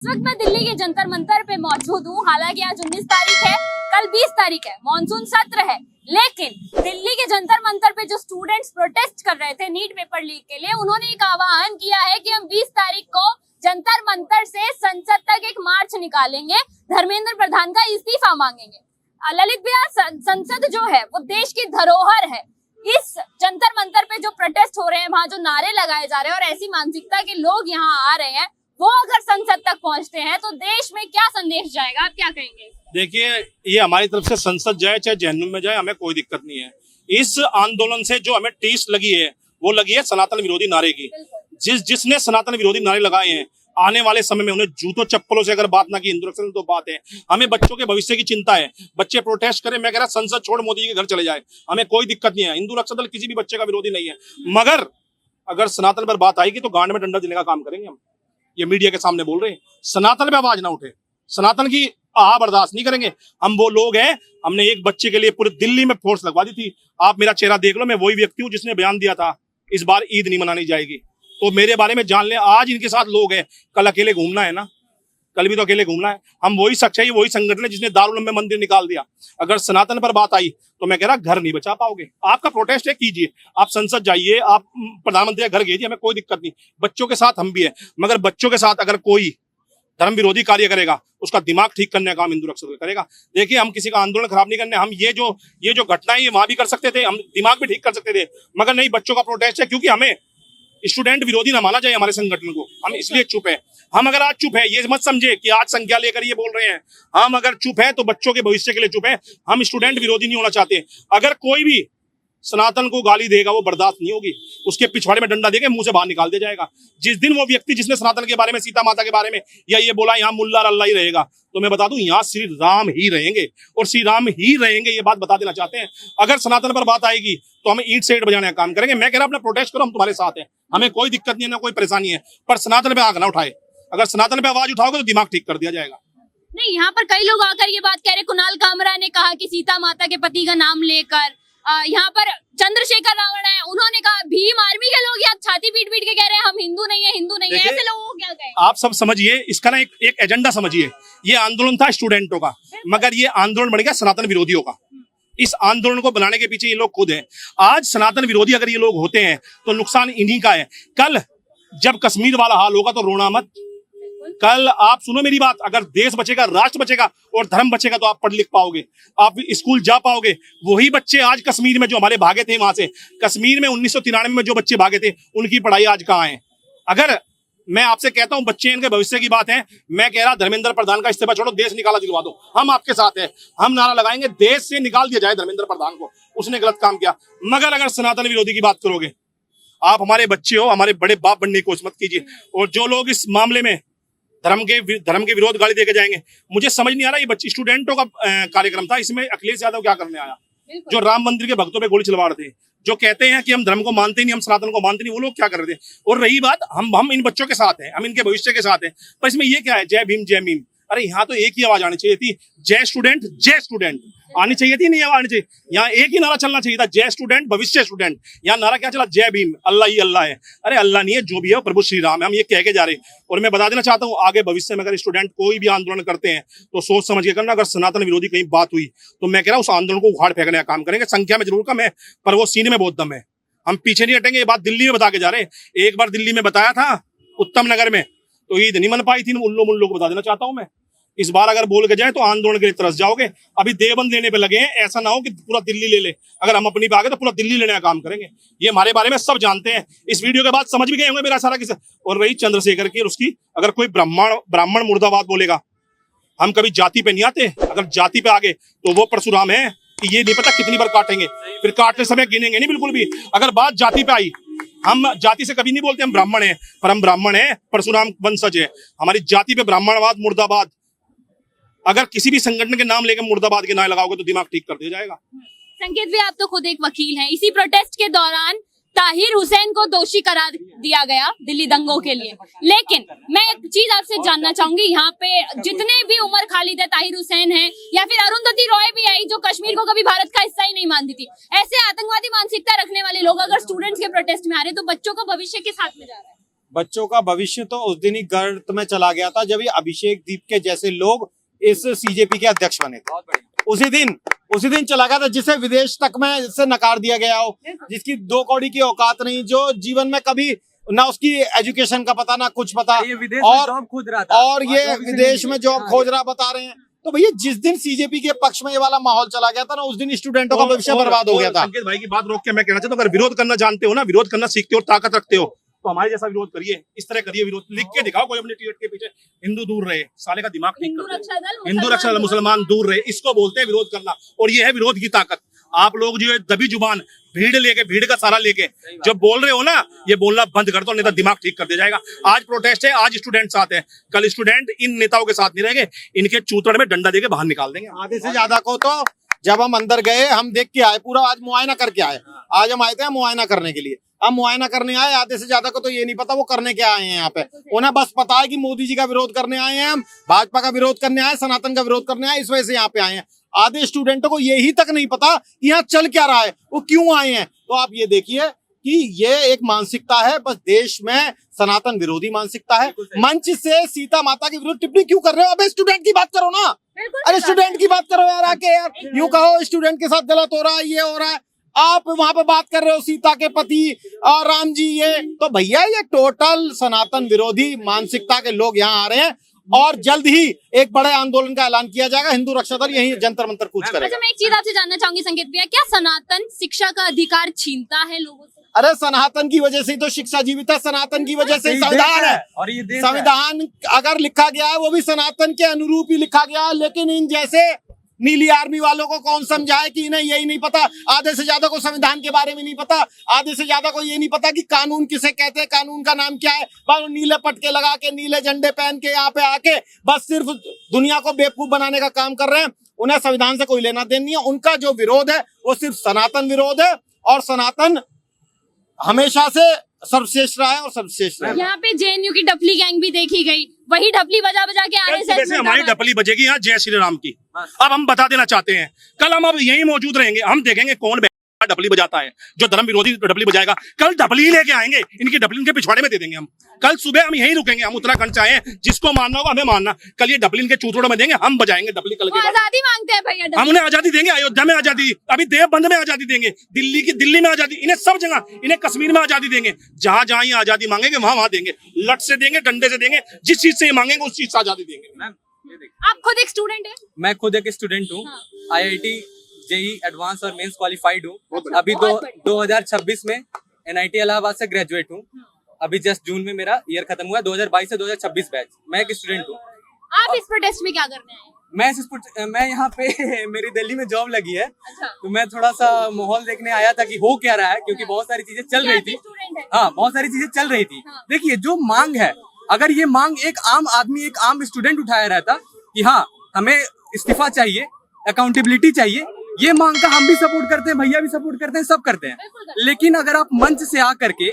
इस वक्त मैं दिल्ली के जंतर मंतर पे मौजूद हूँ। हालांकि आज 19 तारीख है, कल 20 तारीख है, मॉनसून सत्र है, लेकिन दिल्ली के जंतर मंतर पे जो स्टूडेंट्स प्रोटेस्ट कर रहे थे नीट पेपर लीक के लिए, उन्होंने एक आह्वान किया है कि हम 20 तारीख को जंतर मंतर से संसद तक एक मार्च निकालेंगे, धर्मेंद्र प्रधान का इस्तीफा मांगेंगे। ललित भैया, संसद जो है वो देश की धरोहर है। इस जंतर मंतर पे जो प्रोटेस्ट हो रहे हैं, वहाँ जो नारे लगाए जा रहे हैं और ऐसी मानसिकता के लोग यहाँ आ रहे हैं, वो अगर संसद तक पहुँचते हैं तो देश में क्या संदेश जाएगा? आप क्या कहेंगे? देखिए, ये हमारी तरफ से संसद जाए चाहे जहन्नुम में जाए, हमें कोई दिक्कत नहीं है। इस आंदोलन से जो हमें टीस लगी है वो लगी है सनातन विरोधी नारे की। जिसने सनातन विरोधी नारे लगाए हैं, आने वाले समय में उन्हें जूतों चप्पलों से अगर बात ना की, हिंदू रक्षा तो बात है। हमें बच्चों के भविष्य की चिंता है। बच्चे प्रोटेस्ट करें, मैं कह रहा संसद छोड़ मोदी जी के घर चले जाए, हमें कोई दिक्कत नहीं है। हिंदू रक्षा दल किसी भी बच्चे का विरोधी नहीं है, मगर अगर सनातन पर बात आएगी तो गांड में डंडा देने का काम करेंगे हम। ये मीडिया के सामने बोल रहे हैं, सनातन पे आवाज ना उठे, सनातन की बर्दाश्त नहीं करेंगे। हम वो लोग हैं, हमने एक बच्चे के लिए पूरे दिल्ली में फोर्स लगवा दी थी। आप मेरा चेहरा देख लो, मैं वही व्यक्ति हूँ जिसने बयान दिया था इस बार ईद नहीं मनानी जाएगी। तो मेरे बारे में जान ले, आज इनके साथ लोग हैं, कल अकेले घूमना है ना, कल भी तो अकेले घूमना है। हम वही सच्चाई, वही संगठन है जिसने दारुल में मंदिर निकाल दिया। अगर सनातन पर बात आई तो मैं कह रहा घर नहीं बचा पाओगे। आपका प्रोटेस्ट है, कीजिए, आप संसद जाइए, आप प्रधानमंत्री का घर भेजिए, हमें कोई दिक्कत नहीं। बच्चों के साथ हम भी है, मगर बच्चों के साथ अगर कोई धर्म विरोधी कार्य करेगा, उसका दिमाग ठीक करने का काम हिंदू रक्षा करेगा। देखिए, हम किसी का आंदोलन खराब नहीं करने, हम ये जो घटनाएं वहां भी कर सकते थे, हम दिमाग भी ठीक कर सकते थे, मगर नहीं, बच्चों का प्रोटेस्ट है। क्योंकि हमें स्टूडेंट विरोधी ना माना जाए हमारे संगठन को, हम इसलिए चुप है। हम अगर आज चुप है, ये मत समझे कि आज संख्या लेकर ये बोल रहे हैं। हम अगर चुप है तो बच्चों के भविष्य के लिए चुप है। हम स्टूडेंट विरोधी नहीं होना चाहते। अगर कोई भी सनातन को गाली देगा वो बर्दाश्त नहीं होगी, उसके पिछवाड़े में डंडा देके मुंह से बाहर निकाल दिया जाएगा। जिस दिन वो व्यक्ति जिसने सनातन के बारे में, सीता माता के बारे में या ये बोला यहाँ मुल्ला अल्लाह ही रहेगा, तो मैं बता दूं यहाँ श्री राम ही रहेंगे और श्री राम ही रहेंगे, ये बात बता देना चाहते हैं। अगर सनातन पर बात आएगी तो हम ईंट से ईंट बजाने का काम करेंगे। मैं कह रहा अपना प्रोटेस्ट करो, हम तुम्हारे साथ हैं, हमें कोई दिक्कत नहीं है, ना कोई परेशानी है, पर सनातन पे आंख ना उठाए। अगर सनातन पे आवाज उठाओगे तो दिमाग ठीक कर दिया जाएगा। नहीं, यहाँ पर कई लोग आकर ये बात कह रहे, कुणाल कामरा ने कहा कि सीता माता के पति का नाम लेकर, यहाँ पर चंद्रशेखर रावण है, उन्होंने कहा भीम आर्मी के लोग यहाँ छाती पीट पीट के कह रहे हैं हम हिंदू नहीं है, हिंदू नहीं है। ऐसे लोगों को क्या कहें? आप सब समझिए, इसका ना एक एजेंडा समझिए। ये आंदोलन था स्टूडेंटों का, मगर ये आंदोलन बन गया सनातन विरोधियों का। इस आंदोलन को बनाने के पीछे ये लोग खुद हैं। आज सनातन विरोधी अगर ये लोग होते हैं तो नुकसान इन्हीं का है। कल जब कश्मीर वाला हाल होगा तो रोना मत। कल आप सुनो मेरी बात, अगर देश बचेगा, राष्ट्र बचेगा और धर्म बचेगा तो आप पढ़ लिख पाओगे, आप स्कूल जा पाओगे। वही बच्चे आज कश्मीर में जो हमारे भागे थे, वहां से कश्मीर में 1993 में जो बच्चे भागे थे, उनकी पढ़ाई आज कहाँ है? अगर मैं आपसे कहता हूं बच्चे इनके भविष्य की बात है, मैं कह रहा धर्मेंद्र प्रधान का इस्तीफा छोड़ो, देश निकाला दिलवा दो, हम आपके साथ हैं। हम नारा लगाएंगे देश से निकाल दिया जाए धर्मेंद्र प्रधान को, उसने गलत काम किया। मगर अगर सनातन विरोधी की बात करोगे, आप हमारे बच्चे हो, हमारे बड़े बाप बनने की कोशिश मत कीजिए। और जो लोग इस मामले में धर्म के विरोध गाली देके जाएंगे, मुझे समझ नहीं आ रहा, ये बच्चे स्टूडेंटों का कार्यक्रम था, इसमें अखिलेश यादव क्या करने आया? जो राम मंदिर के भक्तों पे गोली चलवा रहे थे, जो कहते हैं कि हम धर्म को मानते नहीं, हम सनातन को मानते नहीं, वो लोग क्या कर रहे थे? और रही बात, हम इन बच्चों के साथ हैं, हम इनके भविष्य के साथ हैं, पर इसमें ये क्या है, जय भीम जय मीम? अरे यहाँ तो एक ही आवाज आनी चाहिए थी, जय स्टूडेंट आनी चाहिए थी, नहीं आनी चाहिए। यहाँ एक ही नारा चलना चाहिए था, जय स्टूडेंट भविष्य स्टूडेंट। यहाँ नारा क्या चला, जय भीम, अल्लाह ही अल्लाह है। अरे अल्लाह नहीं है, जो भी है प्रभु श्री राम है, हम ये कह के जा रहे हैं। और मैं बता देना चाहता हूँ, आगे भविष्य में अगर स्टूडेंट कोई भी आंदोलन करते हैं तो सोच समझ के करना। अगर सनातन विरोधी कहीं बात हुई तो मैं कह रहा हूँ उस आंदोलन को उखाड़ फेंकने का काम करेंगे। संख्या में जरूर कम है, पर वो सीने में बहुत दम है, हम पीछे नहीं हटेंगे। ये बात दिल्ली में बता के जा रहे हैं, एक बार दिल्ली में बताया था उत्तम नगर में, तो ईद नहीं मन पाई थी, उन लोग बता देना चाहता हूँ मैं। इस बार अगर बोल के जाए तो आंदोलन के लिए तरस जाओगे। अभी देवबंद लेने पे लगे हैं, ऐसा ना हो कि पूरा दिल्ली ले ले। अगर हम अपनी पे आ गए तो पूरा दिल्ली लेने का काम करेंगे। ये हमारे बारे में सब जानते हैं, इस वीडियो के बाद समझ भी गए होंगे मेरा सारा किस्सा। और वही चंद्रशेखर की और उसकी, अगर कोई ब्राह्मण मुर्दाबाद बोलेगा, हम कभी जाति पे नहीं आते। अगर जाति पे आ गए तो वो परशुराम है कि ये नहीं पता कितनी बार काटेंगे, फिर काटते समय गिनेंगे नहीं बिल्कुल भी। अगर बात जाति पे आई, हम जाति से कभी नहीं बोलते हम ब्राह्मण हैं, पर हम ब्राह्मण हैं, परशुराम वंशज है। हमारी जाति पे ब्राह्मणवाद मुर्दाबाद, अगर किसी भी संगठन के नाम लेकर मुर्दाबाद के नाम लगाओगे तो दिमाग ठीक कर दिया जाएगा। संकेत भी, आप तो खुद एक वकील हैं। इसी प्रोटेस्ट के दौरान ताहिर हुसैन को दोषी करार दिया गया दिल्ली दंगों के लिए, लेकिन मैं एक चीज आपसे जानना चाहूंगी, यहाँ पे जितने भी उमर खालिद है, ताहिर हुसैन है, या फिर अरुंधति रॉय भी आई जो कश्मीर को कभी भारत का हिस्सा ही नहीं मानती थी, ऐसे आतंकवादी मानसिकता रखने वाले लोग अगर स्टूडेंट्स के प्रोटेस्ट में आ रहे हैं तो बच्चों का भविष्य किस हाथ में जा रहा है? बच्चों का भविष्य तो उस दिन ही गर्त में चला गया था जब ये अभिषेक दीप के जैसे लोग इस सीजेपी के अध्यक्ष बने थे। उसी दिन चला गया था, जिसे विदेश तक में इससे नकार दिया गया हो, जिसकी 2 कौड़ी की औकात नहीं, जो जीवन में कभी ना उसकी एजुकेशन का पता ना कुछ पता, ये विदेश में जॉब खोज रहा था और ये विदेश में जॉब खोज रहा बता रहे हैं। तो भैया जिस दिन सीजेपी के पक्ष में ये वाला माहौल चला गया था ना, उस दिन स्टूडेंटों का भविष्य बर्बाद हो गया था। संकेत भाई की बात रोक के मैं कहना चाहता हूँ, अगर विरोध करना जानते हो ना, विरोध करना सीखते हो और ताकत रखते हो, तो हमारे जैसा विरोध करिए, इस तरह करिए विरोध, लिख के दिखाओ कोई अपने टीएट के पीछे हिंदू दूर रहे, साले का दिमाग ठीक कर दो। हिंदू रक्षा दल मुसलमान दूर रहे, इसको बोलते हैं विरोध करना, और ये है विरोध की ताकत। आप लोग जो है दबी जुबान भीड़ का सारा लेके जब बोल रहे हो ना, ये बोलना बंद कर दो, नहीं तो दिमाग ठीक कर दिया जाएगा। आज प्रोटेस्ट है, आज स्टूडेंट साथ है, कल स्टूडेंट इन नेताओं के साथ नहीं रहेंगे, इनके चूतड़ में डंडा देके बाहर निकाल देंगे। आधे से ज्यादा को तो जब हम अंदर गए, हम देख के आए पूरा, आज मुआयना करके आए। आज हम आए थे मुआयना करने के लिए, हम मुआयना करने आए। आधे से ज्यादा को तो ये नहीं पता वो करने क्या आए हैं यहाँ पे। उन्हें बस पता है कि मोदी जी का विरोध करने आए हैं, हम भाजपा का विरोध करने आए, सनातन का विरोध करने आए, इस वजह से यहाँ पे आए हैं। आधे स्टूडेंटों को यही तक नहीं पता यहाँ चल क्या रहा है, वो क्यों आए हैं। तो आप ये देखिए कि ये एक मानसिकता है, बस देश में सनातन विरोधी मानसिकता है। मंच से सीता माता के विरुद्ध टिप्पणी क्यों कर रहे हो? अबे स्टूडेंट की बात करो ना, अरे स्टूडेंट की बात करो यार, आके यार यूं कहो स्टूडेंट के साथ गलत हो रहा है, ये हो रहा है। आप वहां पे बात कर रहे हो सीता के पति और राम जी, ये तो भैया ये टोटल सनातन विरोधी मानसिकता के लोग यहाँ आ रहे हैं। और जल्द ही एक बड़े आंदोलन का ऐलान किया जाएगा, हिंदू रक्षा दल यही जंतर मंतर कूच करेगा। अच्छा, मैं एक चीज आपसे जानना चाहूंगी संकेत भैया, क्या सनातन शिक्षा का अधिकार छीनता है लोगों से? अरे सनातन की वजह से ही तो शिक्षा जीवित है, सनातन की वजह से ही संविधान है, और ये देश संविधान अगर लिखा गया है वो भी सनातन के अनुरूप ही लिखा गया है। लेकिन इन जैसे नीली आर्मी वालों को कौन समझाए कि इन्हें यही नहीं पता। आधे से ज्यादा को संविधान के बारे में नहीं पता, आधे से ज्यादा को ये नहीं पता कि कानून किसे कहते हैं, कानून का नाम क्या है। बस नीले पटके लगा के, नीले झंडे पहन के यहाँ पे आके बस सिर्फ दुनिया को बेवकूफ बनाने का काम कर रहे हैं। उन्हें संविधान से कोई लेना देना नहीं है। उनका जो विरोध है वो सिर्फ सनातन विरोध है, और सनातन हमेशा से सर्वश्रेष्ठ रहा है और सर्वश्रेष्ठ रहा है। यहाँ पे जेएनयू की डफली गैंग भी देखी गई, वही डफली बजा बजा के आरएसएस में हमारी डपली बजेगी यहाँ जय श्री राम की। अब हम बता देना चाहते हैं, कल हम अब यही मौजूद रहेंगे, हम देखेंगे कौन डपली बजाता है, जो धर्म विरोधी डपली बजाएगा। कल डपली ही लेके आएंगे, इनकी डपली इनके पिछवाड़े में दे देंगे हम। कल सुबह हम यहीं रुकेंगे, हम उत्तराखंड से आए हैं, जिसको मानना होगा हमें मानना। कल ये डपली इनके चूतड़ों में देंगे, हम बजाएंगे डपली। कल के आजादी मांगते हैं भैया, हम उन्हें आजादी देंगे, अयोध्या में आजादी, अभी देवबंद में आजादी देंगे, दिल्ली में आजादी, इन्हें सब जगह, इन्हें कश्मीर में आजादी देंगे। जहां जहां ये आजादी मांगेंगे वहां देंगे, लट से देंगे, डंडे से देंगे, जिस चीज से ये मांगेंगे उस चीज से आजादी देंगे। आप खुद एक स्टूडेंट है? मैं खुद एक स्टूडेंट हूँ, IIT जेई एडवांस और मेंस क्वालिफाइड हूँ। अभी 2026 में NIT इलाहाबाद से ग्रेजुएट हूँ। अभी जस्ट जून में मेरा ईयर खत्म हुआ, 2022 से 2026 बैच। मैं एक स्टूडेंट हूँ। आप इस प्रोटेस्ट में क्या करने आए? मैं यहाँ पे मेरी दिल्ली में जॉब लगी है। अच्छा। तो मैं थोड़ा सा माहौल देखने आया था कि हो क्या रहा है, क्योंकि बहुत सारी चीजें चल रही थी। हाँ, बहुत सारी चीजें चल रही थी। देखिए, जो मांग है, अगर ये मांग एक आम आदमी, एक आम स्टूडेंट उठाया रहता कि हाँ हमें इस्तीफा चाहिए, अकाउंटेबिलिटी चाहिए, ये मांग का हम भी सपोर्ट करते हैं, भैया भी सपोर्ट करते हैं, सब करते हैं। लेकिन अगर आप मंच से आकर के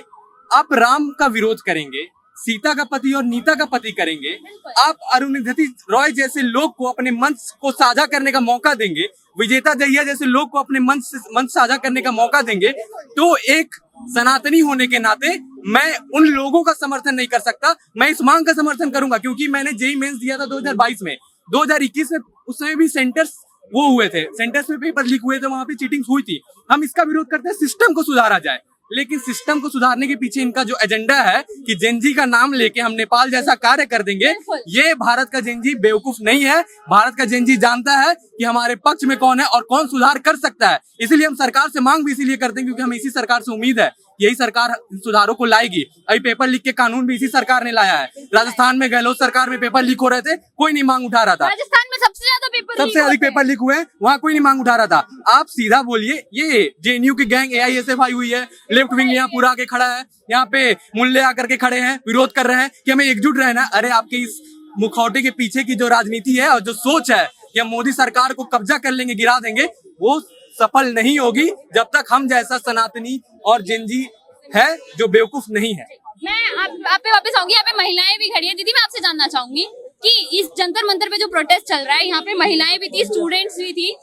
आप राम का विरोध करेंगे, सीता का पति और नीता का पति करेंगे, आप अरुंधति रॉय जैसे लोग को अपने मंच को साझा करने का मौका देंगे, विजेता दहिया जैसे लोग को अपने मंच साझा करने का मौका देंगे, तो एक सनातनी होने के नाते मैं उन लोगों का समर्थन नहीं कर सकता। मैं इस मांग का समर्थन करूंगा, क्योंकि मैंने जेई मेंस दिया था 2022 में। 2021 में उस समय भी सेंटर्स वो हुए थे, सेंटर्स में पेपर लीक हुए थे, वहां पे चीटिंग हुई थी। हम इसका विरोध करते हैं, सिस्टम को सुधारा जाए। लेकिन सिस्टम को सुधारने के पीछे इनका जो एजेंडा है कि जेनजी का नाम लेके हम नेपाल जैसा कार्य कर देंगे, ये भारत का जेनजी बेवकूफ नहीं है। भारत का जेनजी जानता है कि हमारे पक्ष में कौन है और कौन सुधार कर सकता है। इसीलिए हम सरकार से मांग भी इसीलिए करते हैं, क्योंकि हमें इसी सरकार से उम्मीद है, यही सरकार सुधारों को लाएगी। अभी पेपर लीक के कानून भी इसी सरकार ने लाया है। राजस्थान में गहलोत सरकार में पेपर लीक हो रहे थे, कोई नहीं मांग उठा रहा था। राजस्थान में सबसे अधिक पेपर लीक हुए हैं, वहाँ कोई नहीं मांग उठा रहा था। आप सीधा बोलिए, ये जेएनयू की गैंग AISF आई हुई है, लेफ्ट विंग यहाँ पूरा आके खड़ा है, यहाँ पे मुल्ले आकर के खड़े हैं, विरोध कर रहे हैं कि हमें एकजुट रहना। अरे आपके इस मुखौटे के पीछे की जो राजनीति है और जो सोच है कि हम मोदी सरकार को कब्जा कर लेंगे, गिरा देंगे, वो सफल नहीं होगी जब तक हम जैसा सनातनी और जेनजी है जो बेवकूफ नहीं है। मैं आप पे वापस आऊंगी। यहाँ पे महिलाएं भी खड़ी है। दीदी, मैं आपसे जानना चाहूंगी कि इस जंतर मंतर पे जो प्रोटेस्ट चल रहा है, यहाँ पे महिलाएं भी थी, स्टूडेंट्स भी थी,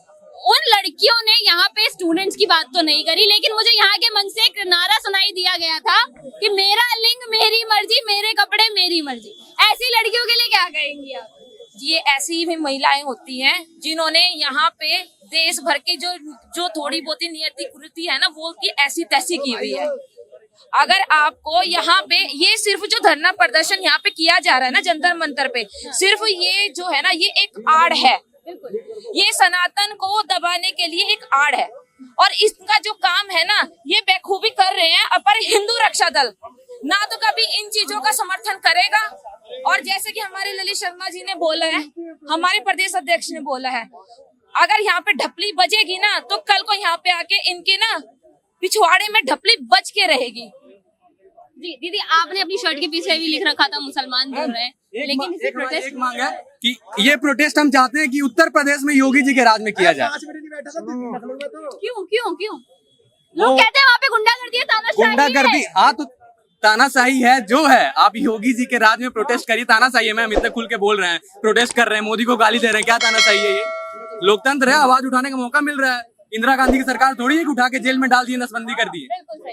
उन लड़कियों ने यहाँ पे स्टूडेंट्स की बात तो नहीं करी, लेकिन मुझे यहाँ के मंच से एक नारा सुनाई दिया गया था कि मेरा लिंग मेरी मर्जी, मेरे कपड़े मेरी मर्जी। ऐसी लड़कियों के लिए क्या कहेंगी आप? ये ऐसी भी महिलाएं होती हैं जिन्होंने यहाँ पे देश भर की जो थोड़ी बहुत ही नियति कुरीति है ना, वो की ऐसी तैसी की हुई है। अगर आपको यहाँ पे ये सिर्फ जो धरना प्रदर्शन यहाँ पे किया जा रहा है ना जंतर मंतर पे, सिर्फ ये जो है ना ये एक आड़ है, ये सनातन को दबाने के लिए एक आड़ है। और इसका जो काम है ना ये बेखूबी कर रहे हैं अपर हिंदू रक्षा दल, ना तो कभी इन चीजों का समर्थन करेगा। और जैसे कि हमारे ललित शर्मा जी ने बोला है, हमारे प्रदेश अध्यक्ष ने बोला है, अगर यहाँ पे ढपली बजेगी ना तो कल को यहाँ पे आके इनके ना पिछवाड़े में ढपली बज के रहेगी। जी दीदी, आपने अपनी शर्ट के पीछे भी लिख रखा था मुसलमान बोल रहे हैं, लेकिन इसी प्रोटेस्ट एक मांग है कि ये प्रोटेस्ट हम चाहते हैं कि उत्तर प्रदेश में योगी जी के राज में किया जाए। क्यों क्यों क्यों? लोग कहते हैं वहाँ पे गुंडागर्दी है, तानाशाही है। गुंडागर्दी, हाँ तो तानाशाही है जो है। आप योगी जी के राज में प्रोटेस्ट करिए, तानाशाही है। मैम इतने खुल के बोल रहे हैं, प्रोटेस्ट कर रहे हैं, मोदी को गाली दे रहे हैं, क्या तानाशाही है ये? लोकतंत्र है, आवाज उठाने का मौका मिल रहा है। इंदिरा गांधी की सरकार थोड़ी है कि उठा के जेल में डाल दिए, नसबंदी कर दी है। बिल्कुल सही।